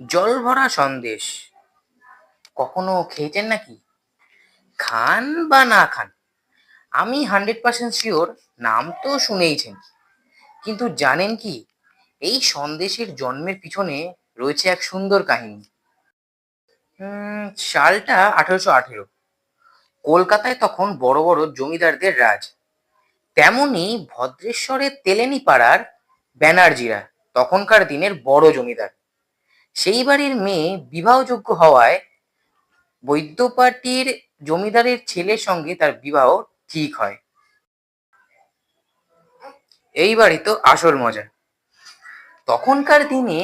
জল ভরা সন্দেশ কখনো খেয়েছেন নাকি? খান বা না খান, আমি 100% শিওর নাম তো শুনেইছেন। কিন্তু জানেন কি, এই সন্দেশের জন্মের পিছনে রয়েছে এক সুন্দর কাহিনী। সালটা 1818। কলকাতায় তখন বড় বড় জমিদারদের রাজ। তেমনি ভদ্রেশ্বরের তেলেনি পাড়ার ব্যানার্জিরা তখনকার দিনের বড় জমিদার। সেই বাড়ির মেয়ে বিবাহযোগ্য হওয়ায় বৈদ্যপাটির জমিদারের ছেলের সঙ্গে তার বিবাহ ঠিক হয়। এইবারই তো আসল মজা। তখনকার দিনে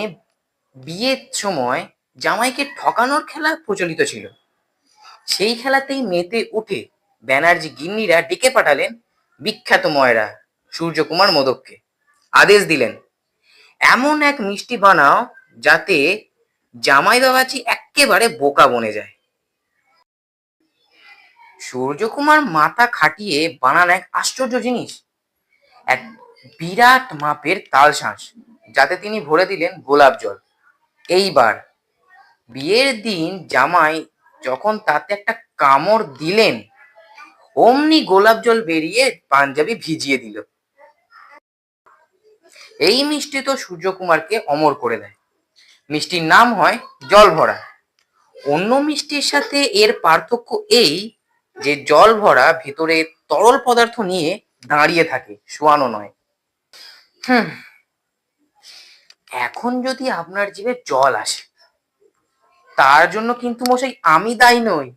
বিয়ের সময় জামাইকে ঠকানোর খেলা প্রচলিত ছিল। সেই খেলাতেই মেতে উঠে ব্যানার্জি গিন্নিরা ডেকে পাঠালেন বিখ্যাত ময়রা সূর্যকুমার মোদককে। আদেশ দিলেন, এমন এক মিষ্টি বানাও যাতে জামাই বাবাজি এক্কেবারে বোকা বনে যায়। সূর্যকুমার মাথা খাটিয়ে বানান এক আশ্চর্য জিনিস, এক বিরাট মাপের তালশাঁস, যাতে তিনি ভরে দিলেন গোলাপ জল। এইবার বিয়ের দিন জামাই যখন তাতে একটা কামড় দিলেন, অমনি গোলাপ জল বেরিয়ে পাঞ্জাবি ভিজিয়ে দিল। এই মিষ্টি তো সূর্যকুমারকে অমর করে দেয়। মিষ্টির নাম হয় জল ভরা। অন্য মিষ্টির সাথে এর পার্থক্য এই যে জল ভরা ভেতরে তরল পদার্থ নিয়ে দাঁড়িয়ে থাকে, শোয়ানো নয়। হুম, এখন যদি আপনার জিভে জল আসে, তার জন্য কিন্তু মশাই আমি দায়ী নই।